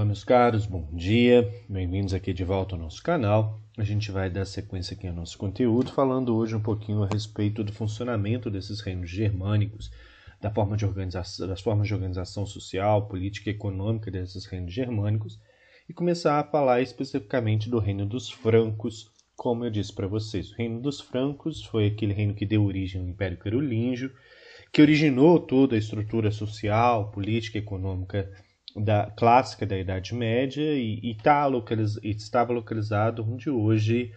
Olá, meus caros, bom dia, bem-vindos aqui de volta ao nosso canal. A gente vai dar sequência aqui ao nosso conteúdo, falando hoje um pouquinho a respeito do funcionamento desses reinos germânicos, das formas de organização social, política e econômica desses reinos germânicos, e começar a falar especificamente do reino dos francos. Como eu disse para vocês, o reino dos francos foi aquele reino que deu origem ao Império Carolíngio, que originou toda a estrutura social, política e econômica clássica da Idade Média e estava localizado onde hoje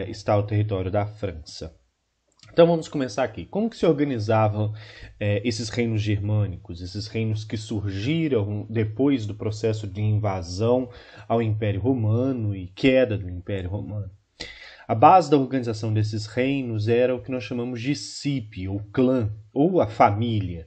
está o território da França. Então vamos começar aqui. Como que se organizavam esses reinos germânicos, esses reinos que surgiram depois do processo de invasão ao Império Romano e queda do Império Romano? A base da organização desses reinos era o que nós chamamos de cipe, ou clã, ou a família.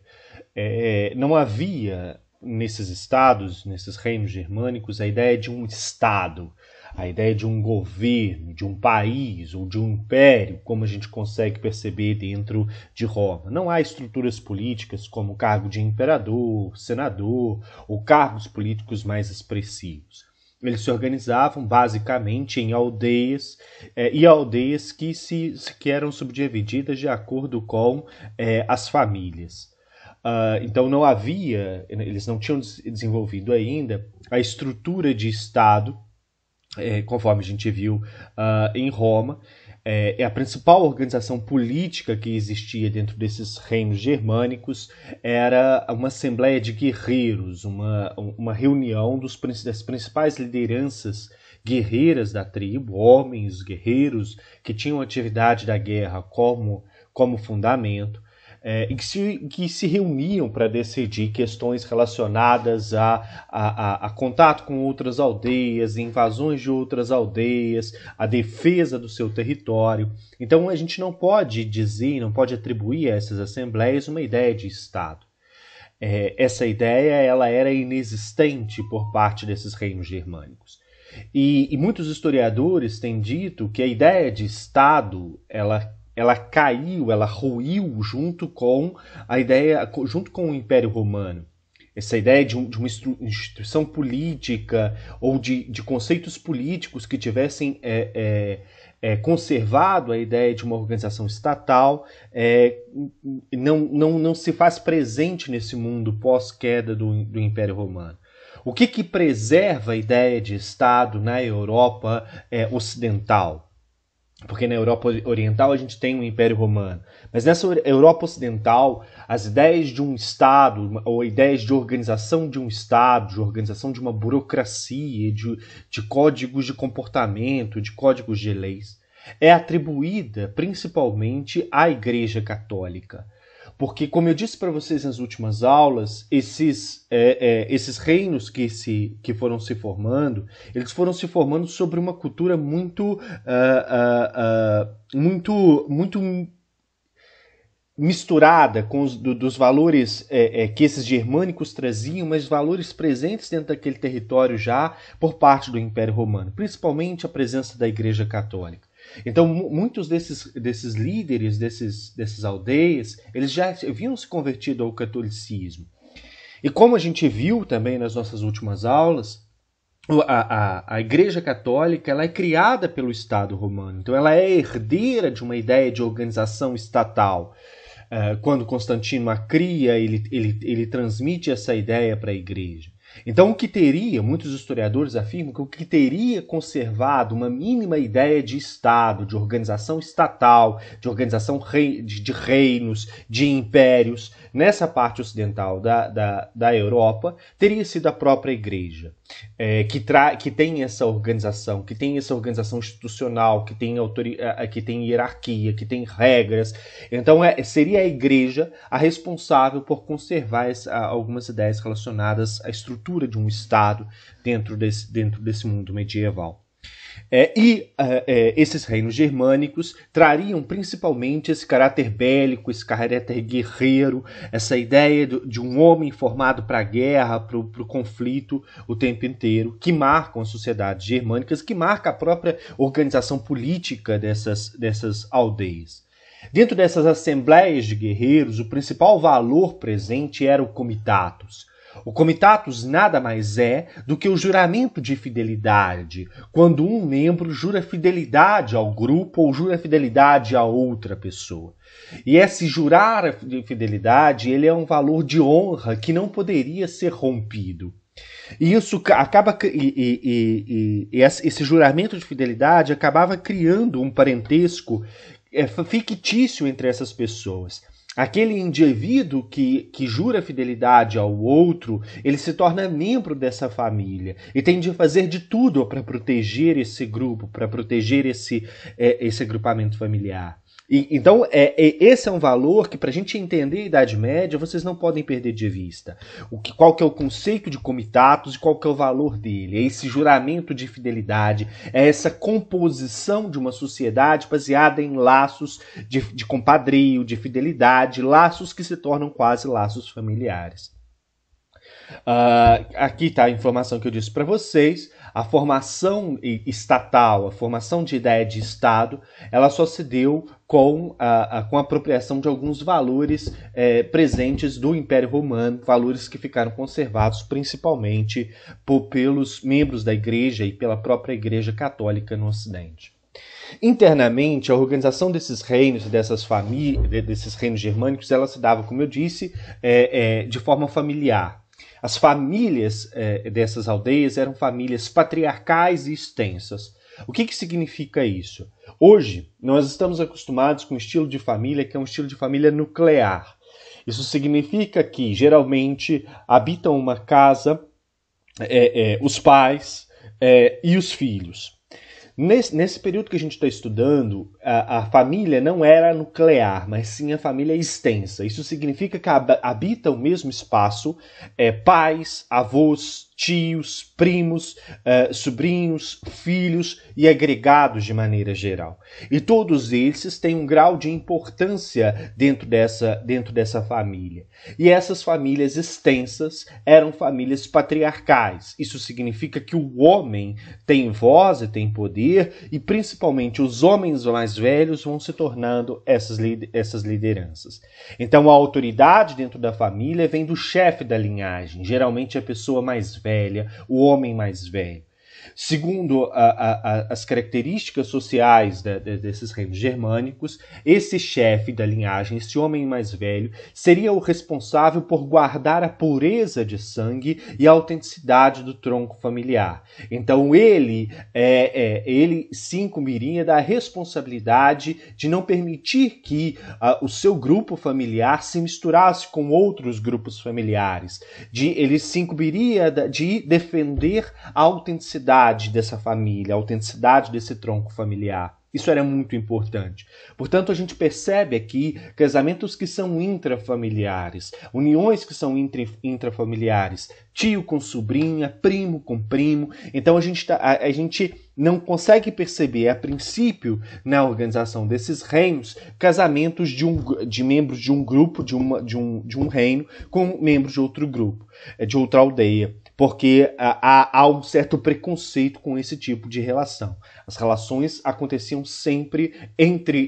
Não havia nesses estados, nesses reinos germânicos, a ideia de um estado, a ideia de um governo, de um país ou de um império, como a gente consegue perceber dentro de Roma. Não há estruturas políticas como o cargo de imperador, senador ou cargos políticos mais expressivos. Eles se organizavam basicamente em aldeias e aldeias que eram subdivididas de acordo com as famílias. Então não havia, eles não tinham desenvolvido ainda a estrutura de Estado, conforme a gente viu em Roma. A principal organização política que existia dentro desses reinos germânicos era uma assembleia de guerreiros, uma reunião das principais lideranças guerreiras da tribo, homens guerreiros que tinham a atividade da guerra como fundamento. Que se reuniam para decidir questões relacionadas a contato com outras aldeias, invasões de outras aldeias, a defesa do seu território. Então a gente não pode dizer, não pode atribuir a essas assembleias uma ideia de Estado. Essa ideia ela era inexistente por parte desses reinos germânicos. E muitos historiadores têm dito que a ideia de Estado ela caiu, ela ruiu junto com o Império Romano. Essa ideia de uma instituição política ou de conceitos políticos que tivessem conservado a ideia de uma organização estatal não se faz presente nesse mundo pós-queda do Império Romano. O que preserva a ideia de Estado na Europa ocidental? Porque na Europa Oriental a gente tem o Império Romano. Mas nessa Europa Ocidental, as ideias de um Estado, ou ideias de organização de um Estado, de organização de uma burocracia, de códigos de comportamento, de códigos de leis, é atribuída principalmente à Igreja Católica. Porque, como eu disse para vocês nas últimas aulas, esses reinos que foram se formando, eles foram se formando sobre uma cultura muito misturada com dos valores que esses germânicos traziam, mas valores presentes dentro daquele território já por parte do Império Romano, principalmente a presença da Igreja Católica. Então, muitos desses líderes, dessas aldeias, eles já haviam se convertido ao catolicismo. E como a gente viu também nas nossas últimas aulas, a Igreja Católica ela é criada pelo Estado romano. Então, ela é herdeira de uma ideia de organização estatal. Quando Constantino a cria, ele transmite essa ideia para a Igreja. Então, muitos historiadores afirmam que o que teria conservado uma mínima ideia de Estado, de organização estatal, de organização de reinos, de impérios, nessa parte ocidental da Europa, teria sido a própria Igreja, que tem essa organização institucional, que tem hierarquia, que tem regras. Então, seria a Igreja a responsável por conservar algumas ideias relacionadas à estrutura de um Estado dentro desse mundo medieval. Esses reinos germânicos trariam principalmente esse caráter bélico, esse caráter guerreiro, essa ideia de um homem formado para a guerra, para o conflito o tempo inteiro, que marcam as sociedades germânicas, que marca a própria organização política dessas aldeias. Dentro dessas assembleias de guerreiros, o principal valor presente era o comitatus. O comitatus nada mais é do que o juramento de fidelidade, quando um membro jura fidelidade ao grupo ou jura fidelidade a outra pessoa. E esse jurar de fidelidade, ele é um valor de honra que não poderia ser rompido. E isso acaba esse juramento de fidelidade acabava criando um parentesco fictício entre essas pessoas. Aquele indivíduo que jura fidelidade ao outro, ele se torna membro dessa família e tem de fazer de tudo para proteger esse grupo, para proteger esse agrupamento familiar. Então, esse é um valor que, para a gente entender a Idade Média, vocês não podem perder de vista. Qual que é o conceito de comitatus e qual que é o valor dele? É esse juramento de fidelidade, é essa composição de uma sociedade baseada em laços de compadrio, de fidelidade, laços que se tornam quase laços familiares. Aqui está a informação que eu disse para vocês. A formação estatal, a formação de ideia de Estado, ela só se deu com a apropriação de alguns valores presentes do Império Romano, valores que ficaram conservados principalmente pelos membros da Igreja e pela própria Igreja Católica no Ocidente. Internamente, a organização desses reinos e dessas famílias, desses reinos germânicos, ela se dava, como eu disse, de forma familiar. As famílias dessas aldeias eram famílias patriarcais e extensas. O que significa isso? Hoje, nós estamos acostumados com um estilo de família que é um estilo de família nuclear. Isso significa que, geralmente, habitam uma casa os pais e os filhos. Nesse período que a gente está estudando, a família não era nuclear, mas sim a família extensa. Isso significa que habita o mesmo espaço pais, avós, tios, primos, sobrinhos, filhos e agregados de maneira geral. E todos esses têm um grau de importância dentro dessa família. E essas famílias extensas eram famílias patriarcais. Isso significa que o homem tem voz e tem poder, e principalmente os homens mais velhos vão se tornando essas lideranças. Então a autoridade dentro da família vem do chefe da linhagem, geralmente a pessoa mais velha, o homem mais velho. Segundo as características sociais desses reinos germânicos, esse chefe da linhagem, esse homem mais velho, seria o responsável por guardar a pureza de sangue e a autenticidade do tronco familiar. Então ele se incumbiria da responsabilidade de não permitir que o seu grupo familiar se misturasse com outros grupos familiares. Ele se incumbiria de defender a autenticidade dessa família, a autenticidade desse tronco familiar. Isso era muito importante. Portanto, a gente percebe aqui casamentos que são intrafamiliares, uniões que são intrafamiliares, tio com sobrinha, primo com primo. Então a gente não consegue perceber, a princípio, na organização desses reinos, casamentos de membros de um grupo, de um reino, com membros de outro grupo, de outra aldeia. Porque há um certo preconceito com esse tipo de relação. As relações aconteciam sempre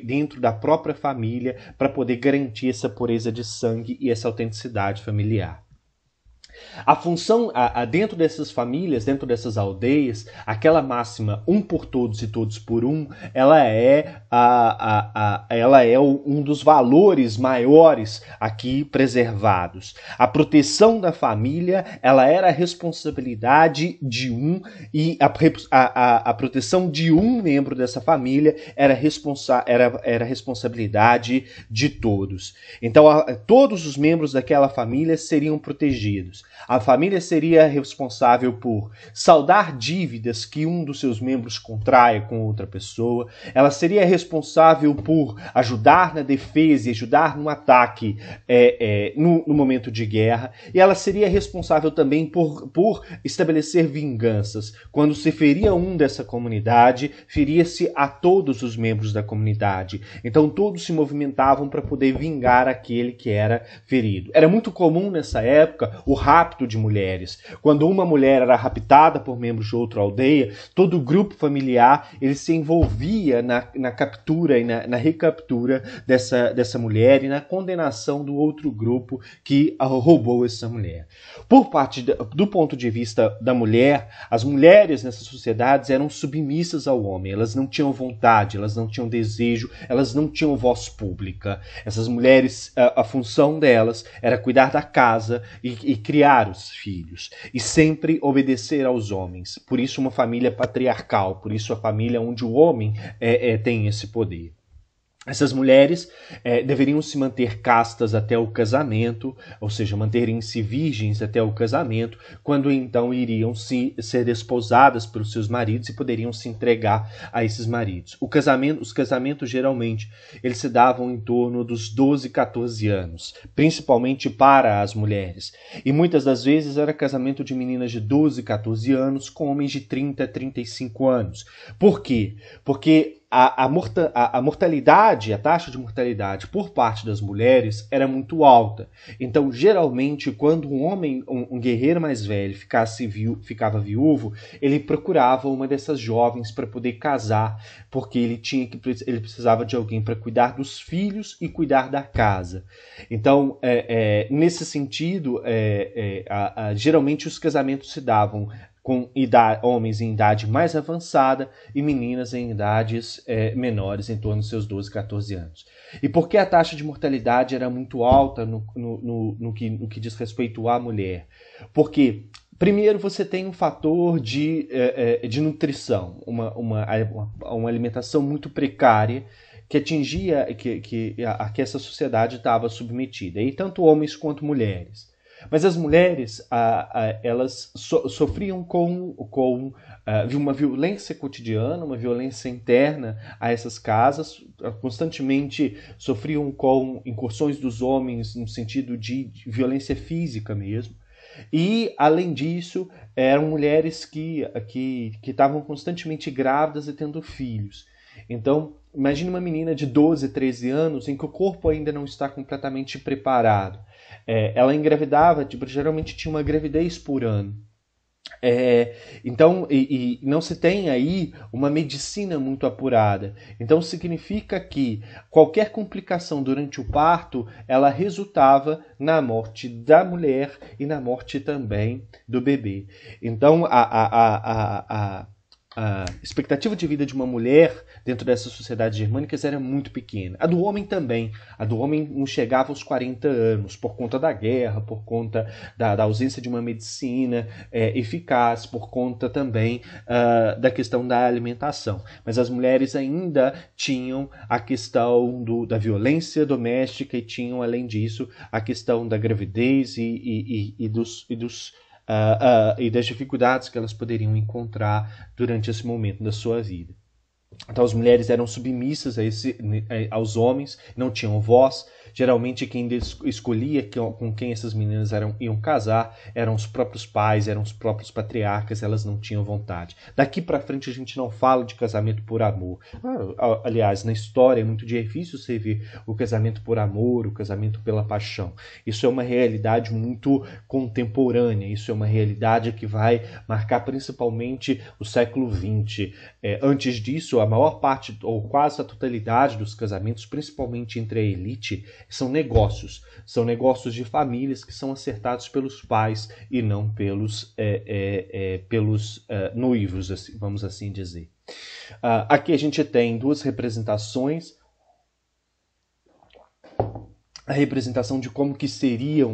dentro da própria família para poder garantir essa pureza de sangue e essa autenticidade familiar. A função dentro dessas famílias, dentro dessas aldeias, aquela máxima um por todos e todos por um, ela é um dos valores maiores aqui preservados. A proteção da família, ela era a responsabilidade de um, e a proteção de um membro dessa família era responsabilidade de todos. Então todos os membros daquela família seriam protegidos. A família seria responsável por saldar dívidas que um dos seus membros contraia com outra pessoa. Ela seria responsável por ajudar na defesa e ajudar no ataque no momento de guerra. E ela seria responsável também por estabelecer vinganças. Quando se feria um dessa comunidade, feria-se a todos os membros da comunidade. Então todos se movimentavam para poder vingar aquele que era ferido. Era muito comum nessa época o rapto de mulheres. Quando uma mulher era raptada por membros de outra aldeia, todo o grupo familiar ele se envolvia na captura e na recaptura dessa mulher e na condenação do outro grupo que roubou essa mulher. Por parte do ponto de vista da mulher, as mulheres nessas sociedades eram submissas ao homem, elas não tinham vontade, elas não tinham desejo, elas não tinham voz pública. Essas mulheres, a função delas era cuidar da casa e criar os filhos, e sempre obedecer aos homens. Por isso uma família patriarcal, por isso a família onde o homem tem esse poder. Essas mulheres deveriam se manter castas até o casamento, ou seja, manterem-se virgens até o casamento, quando então iriam ser desposadas pelos seus maridos e poderiam se entregar a esses maridos. Os casamentos geralmente eles se davam em torno dos 12, 14 anos, principalmente para as mulheres. E muitas das vezes era casamento de meninas de 12, 14 anos com homens de 30, 35 anos. Por quê? Porque a mortalidade, a taxa de mortalidade por parte das mulheres era muito alta. Então, geralmente, quando um homem, um guerreiro mais velho, ficava viúvo, ele procurava uma dessas jovens para poder casar, porque ele precisava de alguém para cuidar dos filhos e cuidar da casa. Então, nesse sentido, geralmente os casamentos se davam com homens em idade mais avançada e meninas em idades menores, em torno dos seus 12, 14 anos. E por que a taxa de mortalidade era muito alta no que diz respeito à mulher? Porque, primeiro, você tem um fator de nutrição, uma alimentação muito precária, que atingia a que essa sociedade estava submetida, e tanto homens quanto mulheres. Mas as mulheres, elas sofriam com uma violência cotidiana, uma violência interna a essas casas, constantemente sofriam com incursões dos homens no sentido de violência física mesmo. E, além disso, eram mulheres que estavam constantemente grávidas e tendo filhos. Então, imagine uma menina de 12, 13 anos em que o corpo ainda não está completamente preparado. Ela engravidava, geralmente tinha uma gravidez por ano. Então, não se tem aí uma medicina muito apurada. Então, significa que qualquer complicação durante o parto, ela resultava na morte da mulher e na morte também do bebê. Então, a expectativa de vida de uma mulher dentro dessas sociedades germânicas era muito pequena. A do homem também. A do homem não chegava aos 40 anos, por conta da guerra, por conta da ausência de uma medicina eficaz, por conta também da questão da alimentação. Mas as mulheres ainda tinham a questão da violência doméstica e tinham, além disso, a questão da gravidez e das dificuldades que elas poderiam encontrar durante esse momento da sua vida. Então as mulheres eram submissas aos homens, não tinham voz. Geralmente quem escolhia com quem essas meninas iam casar eram os próprios pais, eram os próprios patriarcas, elas não tinham vontade. Daqui para frente a gente não fala de casamento por amor. Aliás, na história é muito difícil você ver o casamento por amor, o casamento pela paixão. Isso é uma realidade muito contemporânea, isso é uma realidade que vai marcar principalmente o século XX. Antes disso, a maior parte, ou quase a totalidade dos casamentos, principalmente entre a elite, são negócios de famílias que são acertados pelos pais e não pelos noivos, assim, vamos assim dizer. Aqui a gente tem duas representações. A representação de como que seria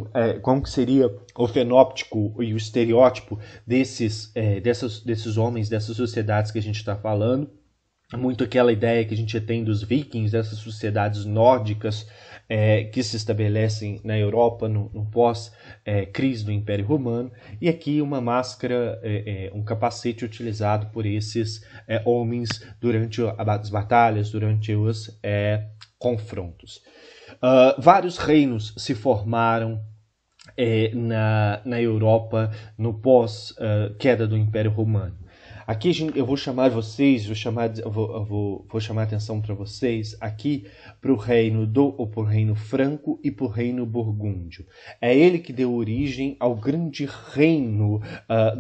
o fenótipo e o estereótipo desses homens, dessas sociedades que a gente está falando. Muito aquela ideia que a gente tem dos vikings, dessas sociedades nórdicas que se estabelecem na Europa no pós-crise do Império Romano. E aqui uma máscara, um capacete utilizado por esses homens durante as batalhas, durante os confrontos. Vários reinos se formaram na Europa no pós-queda do Império Romano. Aqui eu vou chamar vocês, vou chamar a atenção para vocês aqui para o reino franco e para o reino burgúndio. É ele que deu origem ao grande reino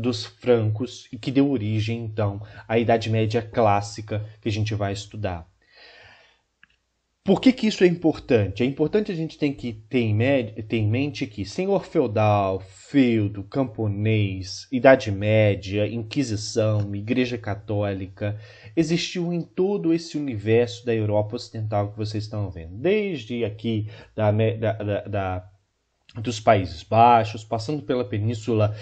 dos francos e que deu origem, então, à Idade Média clássica que a gente vai estudar. Por que isso é importante? É importante a gente ter em mente que senhor feudal, feudo, camponês, Idade Média, Inquisição, Igreja Católica, existiu em todo esse universo da Europa Ocidental que vocês estão vendo. Desde aqui dos Países Baixos, passando pela Península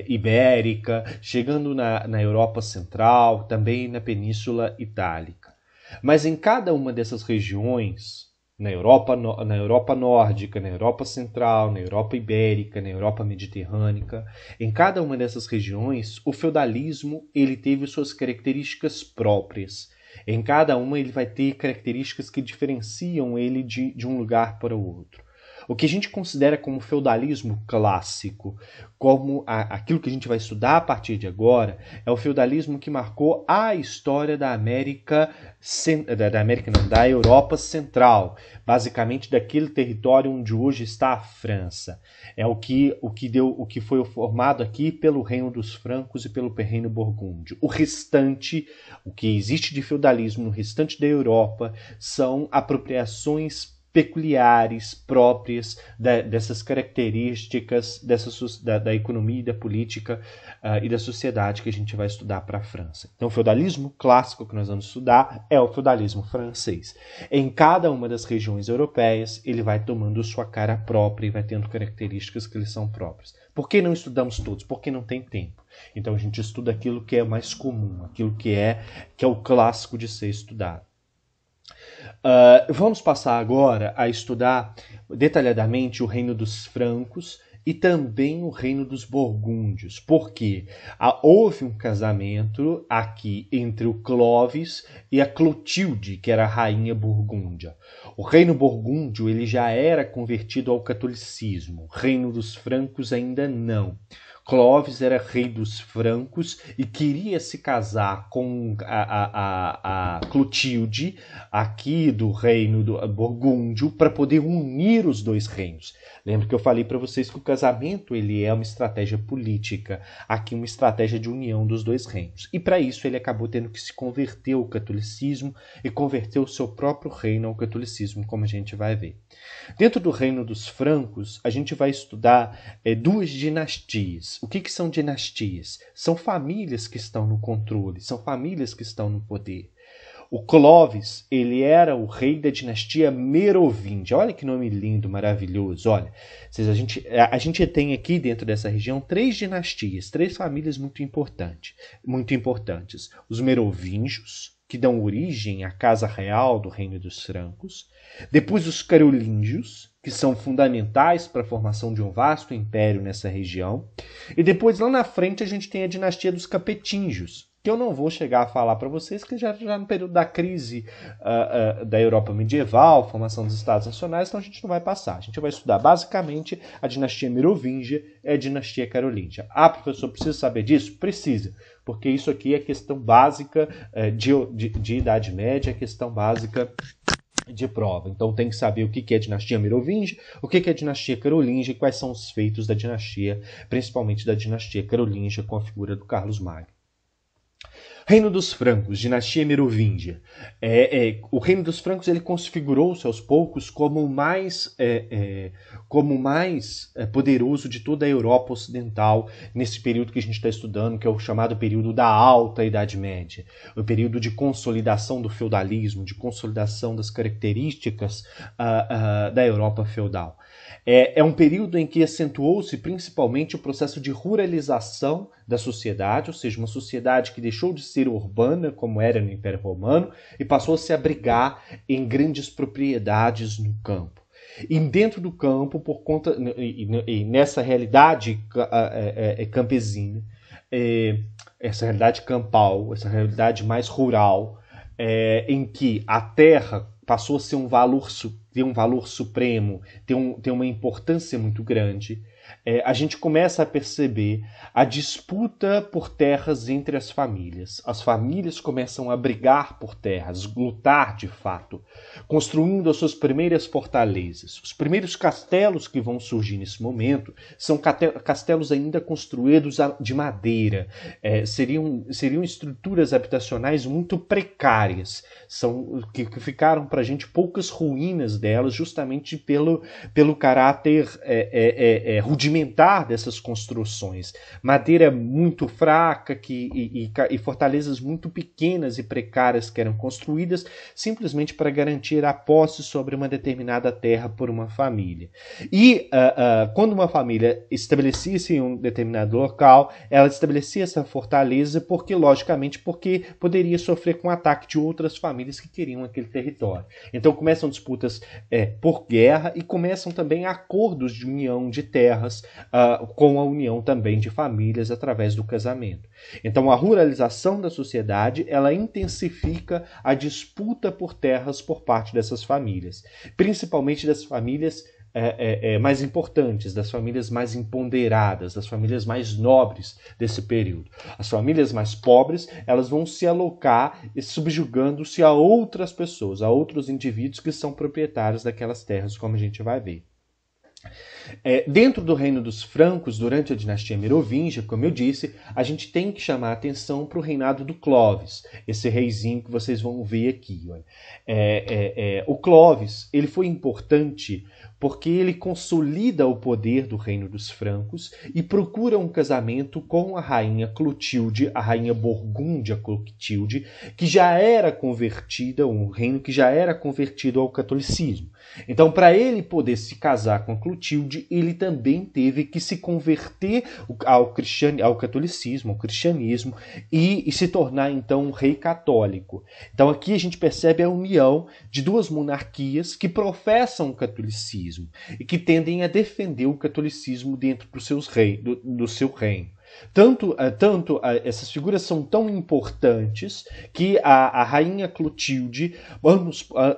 Ibérica, chegando na Europa Central, também na Península Itálica. Mas em cada uma dessas regiões, na Europa Nórdica, na Europa Central, na Europa Ibérica, na Europa Mediterrânea, em cada uma dessas regiões, o feudalismo ele teve suas características próprias. Em cada uma ele vai ter características que diferenciam ele de um lugar para o outro. O que a gente considera como feudalismo clássico, como aquilo que a gente vai estudar a partir de agora, é o feudalismo que marcou a história da da Europa Central, basicamente daquele território onde hoje está a França. É o que foi formado aqui pelo reino dos francos e pelo reino burgúndio. O restante, o que existe de feudalismo no restante da Europa, são apropriações peculiares, próprias dessas características da economia e da política e da sociedade que a gente vai estudar para a França. Então, o feudalismo clássico que nós vamos estudar é o feudalismo francês. Em cada uma das regiões europeias, ele vai tomando sua cara própria e vai tendo características que lhe são próprias. Por que não estudamos todos? Porque não tem tempo. Então, a gente estuda aquilo que é mais comum, aquilo que é o clássico de ser estudado. Vamos passar agora a estudar detalhadamente o reino dos francos e também o reino dos burgúndios, porque houve um casamento aqui entre o Clovis e a Clotilde, que era a rainha burgúndia. O reino burgúndio ele já era convertido ao catolicismo, o reino dos francos ainda não. Clovis era rei dos francos e queria se casar com a Clotilde, aqui do reino do burgúndio, para poder unir os dois reinos. Lembra que eu falei para vocês que o casamento ele é uma estratégia política, aqui uma estratégia de união dos dois reinos. E para isso ele acabou tendo que se converter ao catolicismo e converter o seu próprio reino ao catolicismo, como a gente vai ver. Dentro do reino dos francos, a gente vai estudar duas dinastias. O que são dinastias? São famílias que estão no controle, são famílias que estão no poder. O Clovis, ele era o rei da dinastia Merovíngia. Olha que nome lindo, maravilhoso. Olha, a gente tem aqui dentro dessa região três dinastias, três famílias muito importantes. Os Merovingios, que dão origem à Casa Real do Reino dos Francos. Depois os Carolíngios, que são fundamentais para a formação de um vasto império nessa região. E depois, lá na frente, a gente tem a dinastia dos Capetingios, que eu não vou chegar a falar para vocês, que já no período da crise da Europa medieval, formação dos Estados Nacionais, então a gente não vai passar. A gente vai estudar basicamente a dinastia Merovingia e a dinastia Carolíngia. Ah, professor, precisa saber disso? Precisa, porque isso aqui é questão básica de Idade Média, é questão básica de prova. Então tem que saber o que é a dinastia Merovingia, o que é a dinastia Carolíngia e quais são os feitos da dinastia, principalmente da dinastia Carolíngia com a figura do Carlos Magno. Reino dos Francos, dinastia Merovingia. O Reino dos Francos ele configurou-se aos poucos como o mais poderoso de toda a Europa Ocidental nesse período que a gente está estudando, que é o chamado período da Alta Idade Média, o período de consolidação do feudalismo, de consolidação das características da Europa feudal. É um período em que acentuou-se principalmente o processo de ruralização da sociedade, ou seja, uma sociedade que deixou de ser urbana, como era no Império Romano, e passou a se abrigar em grandes propriedades no campo. E dentro do campo, e nessa realidade campesina, essa realidade campal, essa realidade mais rural, em que a terra passou a ser ter um valor supremo, ter uma importância muito grande, a gente começa a perceber a disputa por terras entre as famílias. As famílias começam a brigar por terras, lutar de fato, construindo as suas primeiras fortalezas. Os primeiros castelos que vão surgir nesse momento são castelos ainda construídos de madeira. Seriam estruturas habitacionais muito precárias, que ficaram para a gente poucas ruínas delas, justamente pelo caráter rudimentar dessas construções. Madeira muito fraca e fortalezas muito pequenas e precárias que eram construídas simplesmente para garantir a posse sobre uma determinada terra por uma família. E quando uma família estabelecia-se em um determinado local, ela estabelecia essa fortaleza porque poderia sofrer com o ataque de outras famílias que queriam aquele território. Então começam disputas por guerra e começam também acordos de união de terras com a união também de famílias através do casamento. Então a ruralização da sociedade, ela intensifica a disputa por terras por parte dessas famílias, principalmente das famílias mais importantes, das famílias mais empoderadas, das famílias mais nobres desse período. As famílias mais pobres, elas vão se alocar subjugando-se a outras pessoas, a outros indivíduos que são proprietários daquelas terras, como a gente vai ver. Dentro do reino dos francos, durante a dinastia merovingia, como eu disse, a gente tem que chamar a atenção para o reinado do Clovis, esse reizinho que vocês vão ver aqui. Olha. O Clovis, ele foi importante porque ele consolida o poder do reino dos francos e procura um casamento com a rainha Clotilde, a rainha burgúndia Clotilde, que já era convertida, um reino que já era convertido ao catolicismo. Então, para ele poder se casar com a Clotilde, ele também teve que se converter ao catolicismo, ao cristianismo, e se tornar, então, um rei católico. Então, aqui a gente percebe a união de duas monarquias que professam o catolicismo e que tendem a defender o catolicismo dentro do seu reino. Essas figuras são tão importantes que a rainha Clotilde,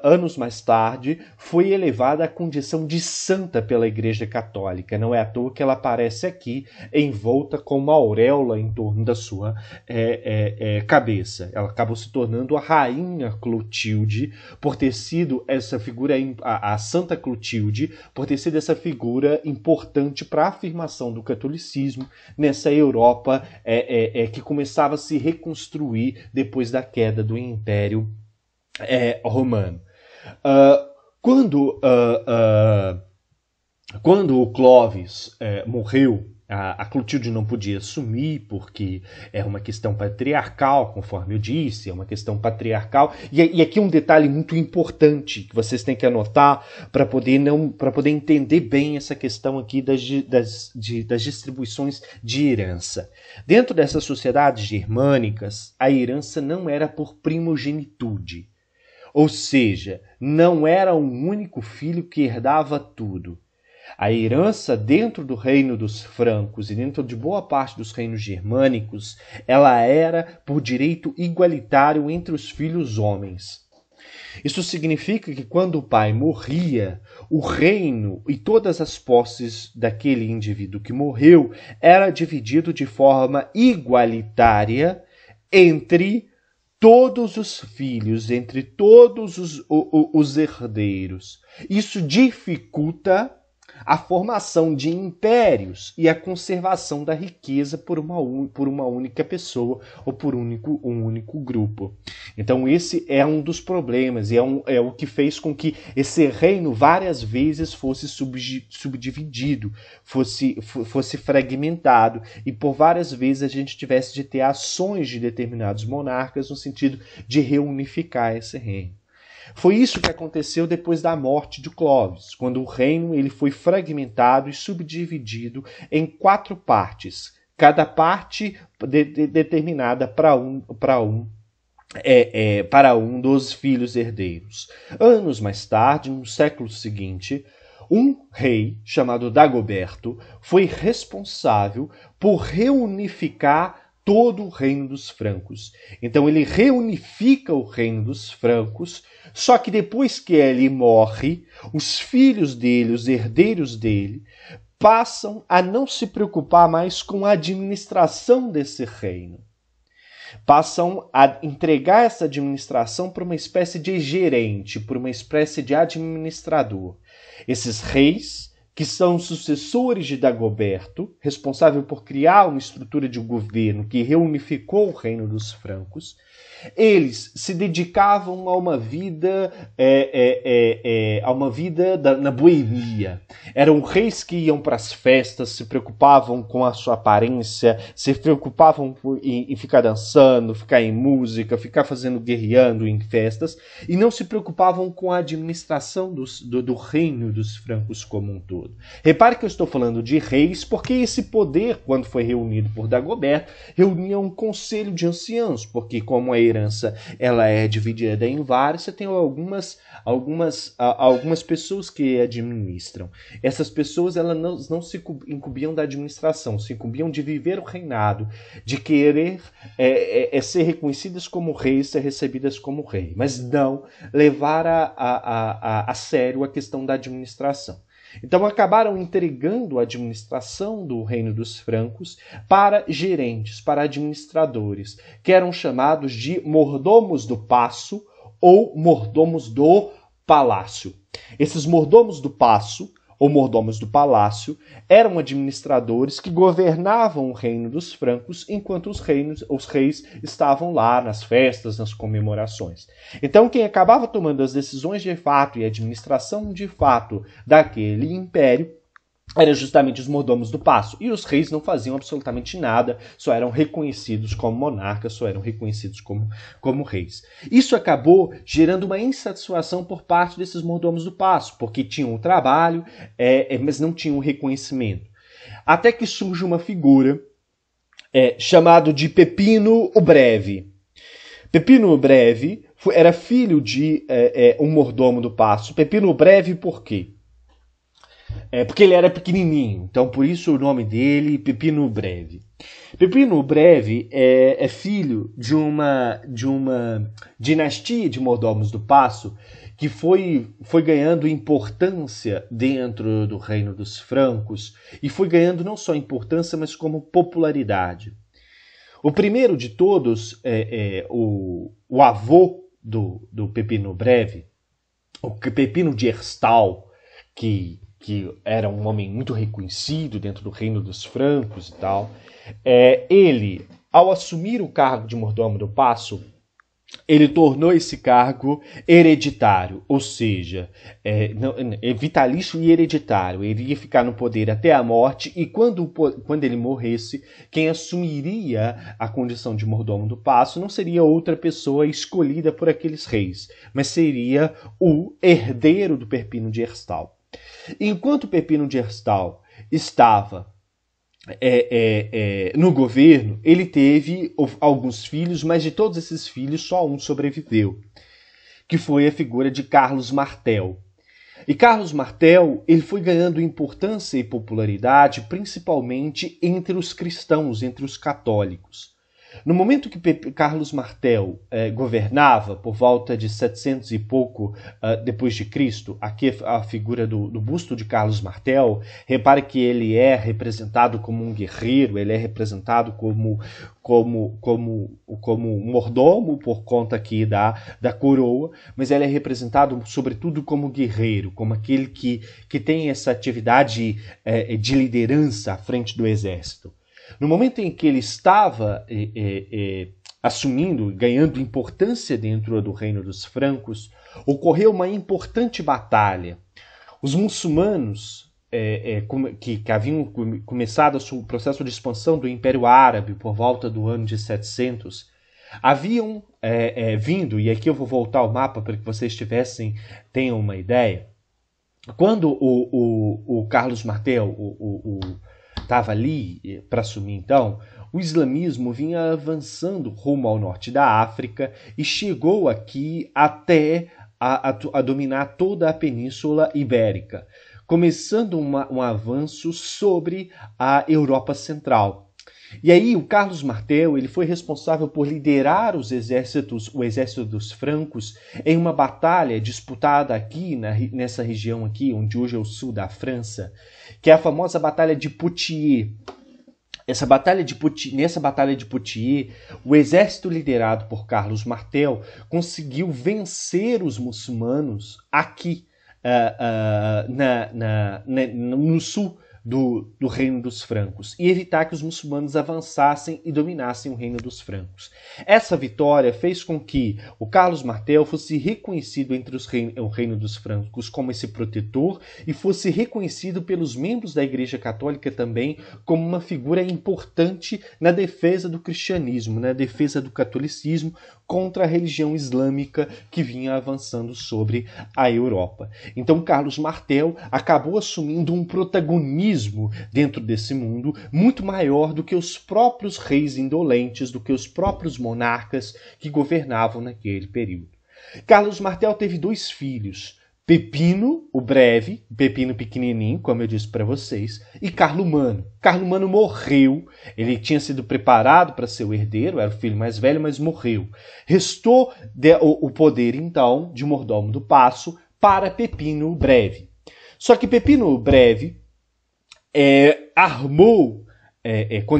anos mais tarde, foi elevada à condição de santa pela Igreja Católica. Não é à toa que ela aparece aqui envolta com uma auréola em torno da sua cabeça. Ela acabou se tornando a rainha Clotilde por ter sido essa figura, a Santa Clotilde, por ter sido essa figura importante para a afirmação do catolicismo nessa Europa que começava a se reconstruir depois da queda do Império Romano. Quando o Clovis morreu, a Clotilde não podia assumir, porque é uma questão patriarcal, conforme eu disse, é uma questão patriarcal. E aqui um detalhe muito importante que vocês têm que anotar para poder entender bem essa questão aqui das distribuições de herança. Dentro dessas sociedades germânicas, a herança não era por primogenitude. Ou seja, não era um único filho que herdava tudo. A herança dentro do reino dos francos e dentro de boa parte dos reinos germânicos, ela era por direito igualitário entre os filhos homens. Isso significa que quando o pai morria, o reino e todas as posses daquele indivíduo que morreu era dividido de forma igualitária entre todos os filhos, entre todos os herdeiros. Isso dificulta a formação de impérios e a conservação da riqueza por uma única pessoa ou por um único grupo. Então esse é um dos problemas e é o que fez com que esse reino várias vezes fosse subdividido, fosse fragmentado e por várias vezes a gente tivesse de ter ações de determinados monarcas no sentido de reunificar esse reino. Foi isso que aconteceu depois da morte de Clovis, quando o reino ele foi fragmentado e subdividido em 4 partes, cada parte determinada para um dos filhos herdeiros. Anos mais tarde, no século seguinte, um rei chamado Dagoberto foi responsável por reunificar todo o reino dos francos. Então ele reunifica o reino dos francos, só que depois que ele morre, os filhos dele, os herdeiros dele, passam a não se preocupar mais com a administração desse reino. Passam a entregar essa administração para uma espécie de gerente, para uma espécie de administrador. Esses reis, que são sucessores de Dagoberto, responsável por criar uma estrutura de governo que reunificou o reino dos francos, eles se dedicavam a uma vida, na boemia. Eram reis que iam para as festas, se preocupavam com a sua aparência, se preocupavam em ficar dançando, ficar em música, ficar guerreando em festas, e não se preocupavam com a administração do reino dos francos como um todo. Repare que eu estou falando de reis, porque esse poder, quando foi reunido por Dagoberto, reunia um conselho de anciãos, porque como a herança ela é dividida em vários, você tem algumas pessoas que administram. Essas pessoas elas não se incumbiam da administração, se incumbiam de viver o reinado, de querer ser reconhecidas como reis, ser recebidas como rei, mas não levar a sério a questão da administração. Então acabaram entregando a administração do reino dos francos para gerentes, para administradores, que eram chamados de mordomos do paço ou mordomos do palácio. Esses mordomos do paço ou mordomos do palácio eram administradores que governavam o reino dos francos enquanto os reis estavam lá nas festas, nas comemorações. Então quem acabava tomando as decisões de fato e a administração de fato daquele império eram justamente os mordomos do paço. E os reis não faziam absolutamente nada, só eram reconhecidos como monarcas, só eram reconhecidos como reis. Isso acabou gerando uma insatisfação por parte desses mordomos do paço, porque tinham o trabalho, mas não tinham o reconhecimento. Até que surge uma figura chamado de Pepino o Breve. Pepino o Breve era filho de um mordomo do paço. Pepino o Breve por quê? Porque ele era pequenininho, então por isso o nome dele, Pepino o Breve. Pepino o Breve é filho de uma dinastia de mordomos do paço que foi ganhando importância dentro do reino dos francos e foi ganhando não só importância, mas como popularidade. O primeiro de todos, o avô do Pepino Breve, o Pepino de Herstal, que era um homem muito reconhecido dentro do reino dos francos e tal, ele, ao assumir o cargo de mordomo do paço, ele tornou esse cargo hereditário, ou seja, vitalício e hereditário. Ele ia ficar no poder até a morte e quando ele morresse, quem assumiria a condição de mordomo do paço não seria outra pessoa escolhida por aqueles reis, mas seria o herdeiro do Pepino de Herstal. Enquanto Pepino de Herstal estava no governo, ele teve alguns filhos, mas de todos esses filhos só um sobreviveu, que foi a figura de Carlos Martel. E Carlos Martel ele foi ganhando importância e popularidade principalmente entre os cristãos, entre os católicos. No momento que Carlos Martel governava, por volta de 700 e pouco depois de Cristo, aqui a figura do busto de Carlos Martel, repare que ele é representado como um guerreiro, ele é representado como um mordomo por conta aqui da coroa, mas ele é representado sobretudo como guerreiro, como aquele que tem essa atividade de liderança à frente do exército. No momento em que ele estava assumindo, ganhando importância dentro do reino dos francos, ocorreu uma importante batalha. Os muçulmanos, que haviam começado o processo de expansão do Império Árabe por volta do ano de 700, haviam vindo, e aqui eu vou voltar ao mapa para que vocês tenham uma ideia. Quando o Carlos Martel, estava ali para assumir então, o islamismo vinha avançando rumo ao norte da África e chegou aqui até a dominar toda a Península Ibérica, começando um avanço sobre a Europa Central. E aí o Carlos Martel ele foi responsável por liderar o exército dos francos em uma batalha disputada aqui nessa região aqui, onde hoje é o sul da França, que é a famosa Batalha de Poitiers. Nessa batalha de Poitiers, o exército liderado por Carlos Martel conseguiu vencer os muçulmanos aqui no sul do Reino dos Francos e evitar que os muçulmanos avançassem e dominassem o Reino dos Francos. Essa vitória fez com que o Carlos Martel fosse reconhecido entre o Reino dos Francos como esse protetor e fosse reconhecido pelos membros da Igreja Católica também como uma figura importante na defesa do cristianismo, na defesa do catolicismo contra a religião islâmica que vinha avançando sobre a Europa. Então Carlos Martel acabou assumindo um protagonismo dentro desse mundo muito maior do que os próprios reis indolentes, do que os próprios monarcas que governavam naquele período. Carlos Martel teve 2 filhos, Pepino, o Breve, Pepino pequenininho, como eu disse para vocês, e Carlomano. Carlomano morreu, ele tinha sido preparado para ser o herdeiro, era o filho mais velho, mas morreu. Restou o poder, então, de mordomo do paço para Pepino o Breve. Só que Pepino o Breve armou,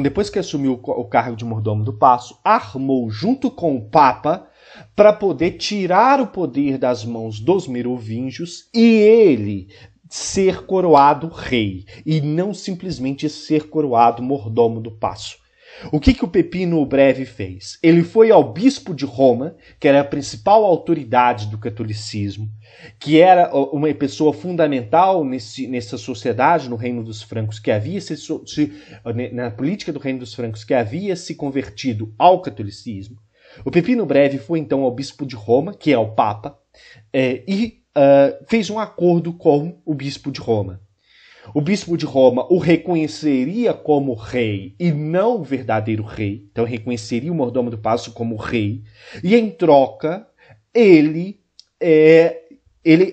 depois que assumiu o cargo de mordomo do paço, armou junto com o Papa para poder tirar o poder das mãos dos merovingios e ele ser coroado rei, e não simplesmente ser coroado mordomo do paço. O que o Pepino o Breve fez? Ele foi ao bispo de Roma, que era a principal autoridade do catolicismo, que era uma pessoa fundamental nessa sociedade, no Reino dos Francos, que havia na política do Reino dos Francos, que havia se convertido ao catolicismo. O Pepino Breve foi então ao bispo de Roma, que é o Papa, e fez um acordo com o bispo de Roma. O bispo de Roma o reconheceria como rei e não o verdadeiro rei, então reconheceria o mordomo do paço como rei, e em troca ele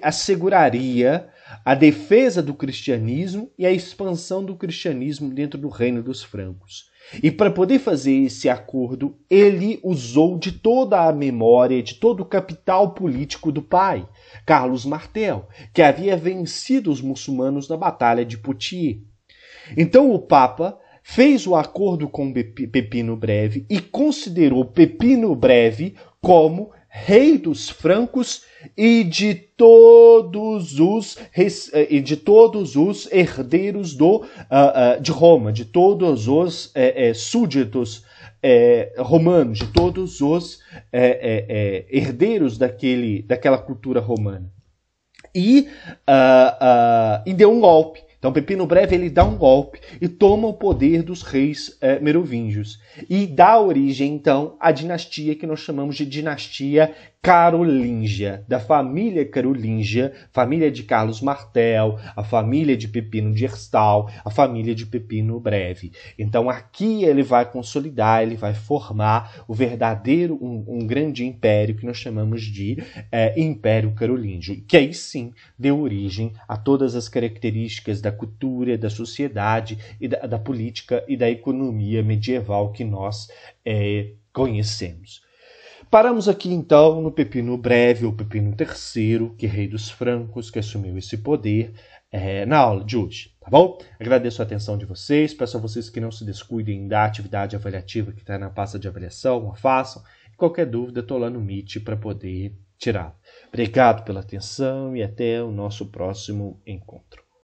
asseguraria a defesa do cristianismo e a expansão do cristianismo dentro do Reino dos Francos. E para poder fazer esse acordo, ele usou de toda a memória, de todo o capital político do pai, Carlos Martel, que havia vencido os muçulmanos na Batalha de Poitiers. Então o Papa fez o acordo com Pepino Breve e considerou Pepino Breve como rei dos francos e de todos os herdeiros de Roma, de todos os súditos romanos, de todos os herdeiros daquela cultura romana. E deu um golpe. Então Pepino Breve ele dá um golpe e toma o poder dos reis merovingios e dá origem então à dinastia que nós chamamos de dinastia carolíngia, da família carolíngia, família de Carlos Martel, a família de Pepino de Herstal, a família de Pepino Breve. Então aqui ele vai consolidar, ele vai formar o verdadeiro, um grande império que nós chamamos de Império Carolíngio, que aí sim deu origem a todas as características da cultura, da sociedade, e da política e da economia medieval que nós conhecemos. Paramos aqui então no Pepino Breve, ou Pepino III, que é rei dos francos, que assumiu esse poder na aula de hoje, tá bom? Agradeço a atenção de vocês, peço a vocês que não se descuidem da atividade avaliativa que está na pasta de avaliação, a façam. Qualquer dúvida, estou lá no Meet para poder tirar. Obrigado pela atenção e até o nosso próximo encontro.